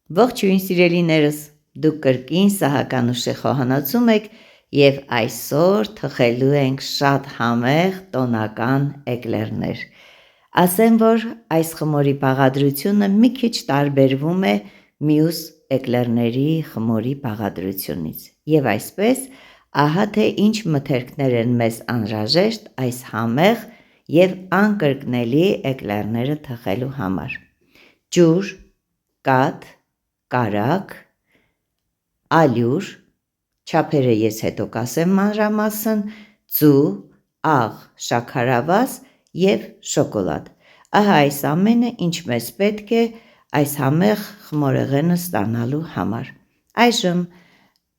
Ողջույն սիրելիներս, դուք կրկին Սահականուշի խոհանոցում եք և այսօր թխելու ենք շատ համեղ տոնական էկլերներ։ Ասեմ, որ այս խմորի բաղադրությունը մի քիչ տարբերվում է մյուս էկլերների խմորի բաղադրությունից։ Եվ այսպես, ահա թե ինչ մթերքներ են մեզ անհրաժեշտ այս համեղ և անկրկնելի էկլերները թխելու համար։ Ջուր, կաթ, կարագ, ալյուր, չափերը ես հետո կասեմ մանրամասն, ձու, աղ, շաքարավազ և շոկոլադ։ Ահա այս ամենը, ինչ մեզ պետք է այս համեղ խմորեղենը ստանալու համար։ Այժմ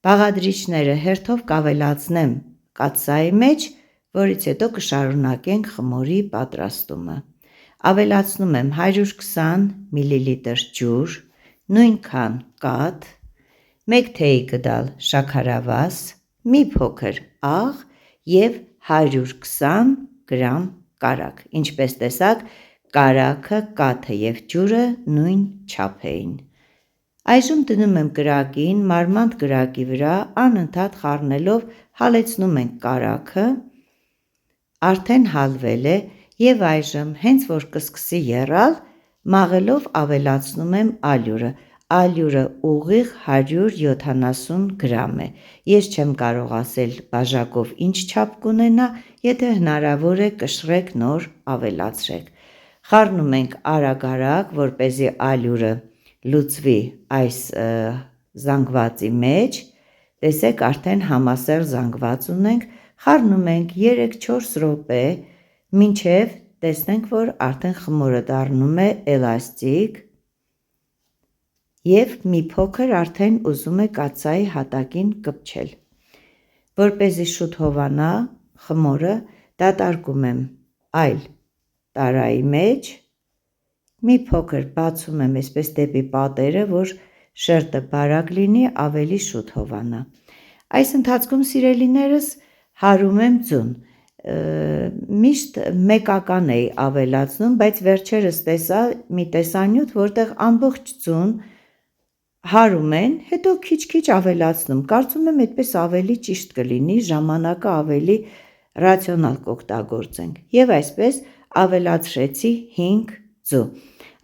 բաղադրիչները հերթով կավելացնեմ կաթսայի մեջ, որից հետո կշարունակենք խմորի պատրաստումը։ Ավելացնում եմ 120 մլ ջուր, նույնքան կաթ, 1 թեյի կդալ շաքարավազ, մի փոքր աղ և 120 գրամ կարագ։ Ինչպես տեսաք, կարագը, կաթը և ջուրը նույն չափ էին։ Այժմ դնում եմ կրակին, մարմանդ կրակի վրա, անընդհատ խառնելով հալեցնում ենք կարագը, արդեն հալվել է, և այժմ հենց որ կսկսի եռալ, մաղելով ավելացնում եմ ալյուրը։ Ալյուրը ուղիղ 170 գրամ է։ Ես չեմ կարող ասել բաժակով ինչ չափ կունենա, եթե հնարավոր է կշռեք նոր ավելացրեք։ Խառնում ենք արագ-արագ, որպեսզի ալյուրը լուծվի այս զանգվածի մեջ, տեսեք արդեն համասեռ զանգված ունենք, խառնում ենք 3-4 րոպե, մինչև տեսնենք, որ արդեն խմորը դառնում է էլաստիկ և մի փոքր արդեն ուզում է կաթսայի հատակին կպչել։ Որպեսզի շուտ հովանա խմորը, դատարկում եմ այլ տարայի մեջ, մի փոքր բացում եմ այսպես դեպի պատերը, որ շերտը բարակ լինի, ավելի շուտ հովանա։ Այս ընթացքում սիրելիներս հարում եմ ձուն, միշտ մեկական էի ավելացնում, բայց վերջերս տեսա մի տեսանյութ, որտեղ ամբողջ ձուն հարում են, հետո քիչ-քիչ ավելացնում, կարծում եմ այդպես ավելի ճիշտ կլինի, ժամանակը ավելի ռացիոնալ կօգտագործենք։ Եվ այսպես ավելացրեցի 5 ձու։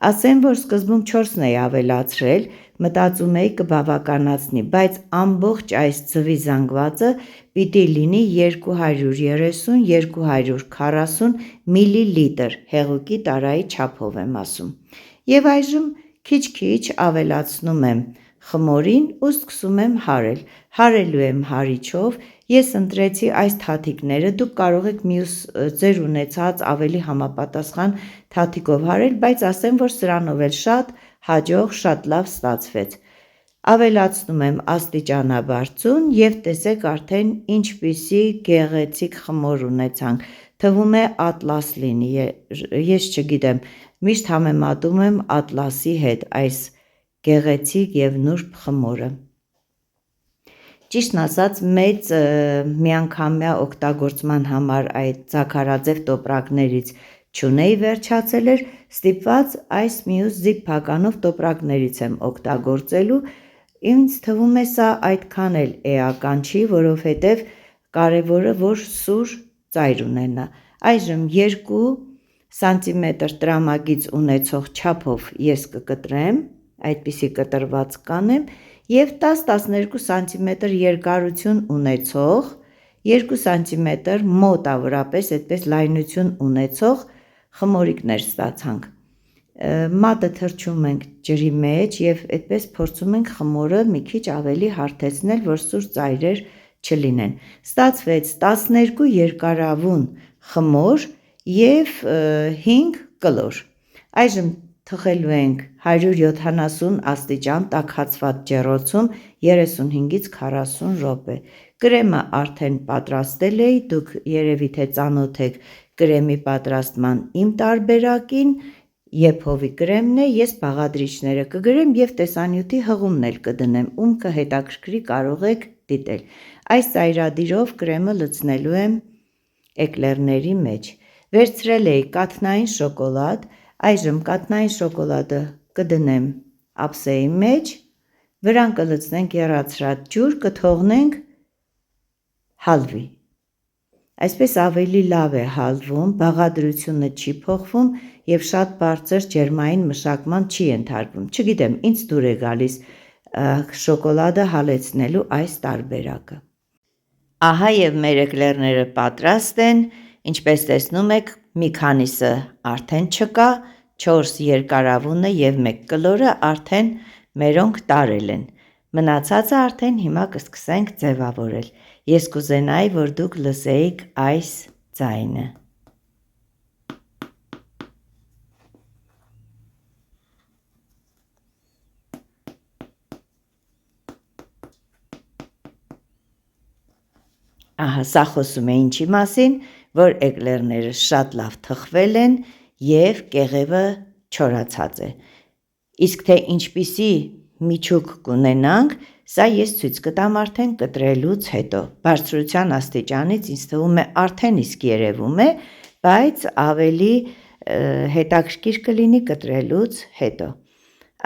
Ասեմ, որ սկզբում 4-ն էի ավելացրել, մտածում էի կբավականացնի, բայց ամբողջ այս ձվի զանգվածը պիտի լինի 230-240 մլ, հեղուկի տարայի չափով եմ ասում։ Եվ այժմ քիչ-քիչ ավելացնում եմ խմորին ու սկսում եմ հարել։ Հարելու եմ հարիչով, ես ընտրեցի այս թաթիկները, դուք կարող եք մյուս ձեր ունեցած ավելի համապատասխան թաթիկով հարել, բայց ասեմ, որ սրանով էլ շատ հաջող, շատ լավ ստացվեց։ Ավելացնում եմ աստիճանաբար ձուն և տեսեք արդեն ինչպիսի գեղեցիկ խմոր ունեցանք, թվում է ատլաս լինի, ես չգիտեմ, միշտ համեմատում եմ ատլասի հետ այս գեղեցիկ և նուրբ խմորը։ Ճիշտն ասած, մեծ միանգամյա օգտագործման համար այդ ձագարաձև տոպրակներից չունեի, վերջացել էր, ստիպված այս մյուս զիպ փականով տոպրակներից եմ օգտագործելու, ինձ թվում է սա այդքան էլ էական չի, որովհետև կարևորը որ սուր ծայր ունենա։ Այժմ 2 սանտիմետր տրամագիծ ունեցող չափով ես կկտրեմ, այդպիսի կտրված կանեմ և 10-12 սանտիմետր երկարություն ունեցող, 2 սանտիմետր մոտավորապես այդպես լայնություն ունեցող խմորիկներ ստացանք։ Մատը թրջում ենք ջրի մեջ և այդպես փորձում ենք խմորը մի քիչ ավելի հարթեցնել, որ սուր ծայրեր չլինեն։ Ստացվեց 12 երկարավուն խմոր և 5 կլոր։ Այժմ թխելու ենք 170 աստիճան տաքացված ջեռոցում 35-40 րոպե։ Կրեմը արդեն պատրաստել էի, դուք երևի թե ծանոթ եք կրեմի պատրաստման իմ տարբերակին, Եփովի կրեմն է, ես բաղադրիչները կգրեմ և տեսանյութի հղումն էլ կդնեմ, ում կհետաքրքրի կարող եք դիտել։ Այս ծայրադիրով կրեմը լցնելու եմ էկլերների մեջ։ Վերցրել էի կաթնային շոկոլադ, այժմ կաթնային շոկոլադը կդնեմ ափսեի մեջ, վրան կլցնենք եռացրած ջուր, կթողնենք հալվի։ Այսպես ավելի լավ է հալվում, բաղադրությունը չի փոխվում և շատ բարձր ջերմային մշակման չի ենթարկվում։ Չգիտեմ, ինձ դուր է գալիս շոկոլադը հալեցնելու այս տարբերակը։ Ահա և մեր էկլերները պատրաստ են, ինչպես տեսնում եք, մի քանիսը արդեն չկա, 4 երկարավունը և 1 կլորը արդեն մերոնք տարել են։ Մնացածը արդեն հիմա կսկսենք ձևավորել։ Ես կուզենայի, որ դուք լսեիք այս ձայնը։ Ահա, սա խոսում է ինչի մասին, որ էկլերները շատ լավ թխվել են և կեղևը չորացած է։ Իսկ թե ինչպիսի միջուկ կունենանք, սա ես ցույց կտամ արդեն կտրելուց հետո։ Բարձրության աստիճանից ինձ թվում է արդեն իսկ երևում է, բայց ավելի հետաքրքիր կլինի կտրելուց հետո։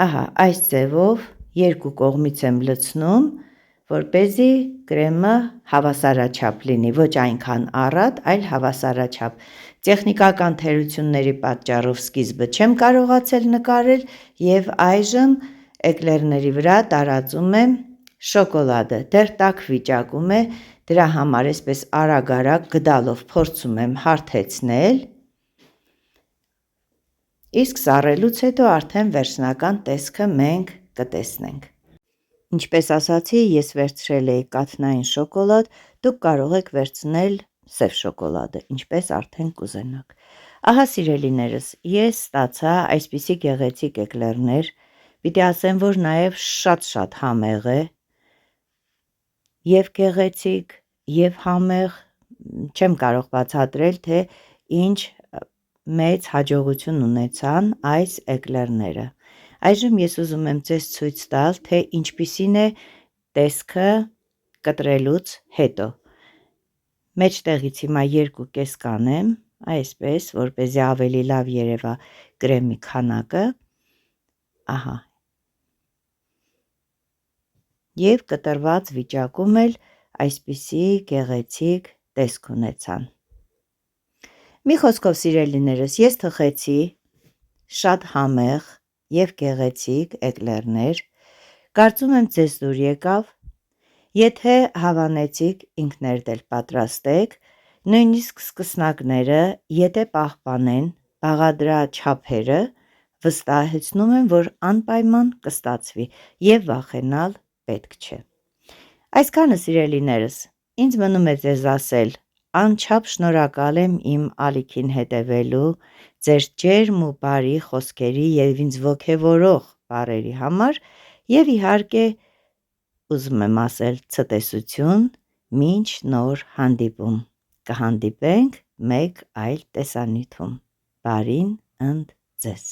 Ահա, այս ձևով երկու կողմից եմ լցնում, որպեսզի կրեմը հավասարաչափ լինի, ոչ այնքան առատ, այլ հավասարաչափ։ Տեխնիկական թերությունների պատճառով սկիզբը չեմ կարողացել նկարել և այժմ էկլերների վրա տարածում եմ շոկոլադը, դեռ տաք վիճակում է, դրա համար այսպես արագ-արագ գդալով փորձում եմ հարթեցնել, իսկ սառելուց հետո արդեն վերջնական տեսքը մենք կտեսնենք։ Ինչպես ասացի, ես վերցրել էի կաթնային շոկոլադ, դուք կարող եք վերցնել սև շոկոլադը, ինչպես արդեն կուզենաք։ Ահա սիրելիներս, ես ստացա այսպիսի գեղեցիկ էկլերներ, պիտի ասեմ, որ նաև շատ համեղ է, և գեղեցիկ, և համեղ, չեմ կարող բացատրել, թե ինչ մեծ հաջողություն ունեցան այս էկլերները։ Այժմ ես ուզում եմ ձեզ ցույց տալ, թե ինչպիսին է տեսքը կտրելուց հետո։ Մեջտեղից հիմա 2.5 կանեմ, այսպես, որպեսզի ավելի լավ երևա կրեմի քանակը, ահա, և կտրված վիճակում էլ այսպիսի գեղեցիկ տեսք ունեցան։ Մի խոսքով սիրելիներս, ես թխեցի շատ համեղ և գեղեցիկ էկլերներ, կարծում եմ ձեզ դուր եկավ, եթե հավանեցիք ինքներդ էլ պատրաստեք, նույնիսկ սկսնակները, եթե պահպանեն բաղադրաչափերը, վստահեցնում եմ, որ անպայման կստացվի և վախենալ պետք չէ։ Այսքանը սիրելիներս, ինձ մնում է ձեզ ասել, անչափ շնորհակալ եմ իմ ալիքին հետևելու, ձեր ջերմ ու բարի խոսքերի և ինձ ոգևորող բառերի համար և իհարկե ուզում եմ ասել ցտեսություն, մինչ նոր հանդիպում, կհանդիպենք մեկ այլ տեսանյութում, բարին ընդ ձեզ։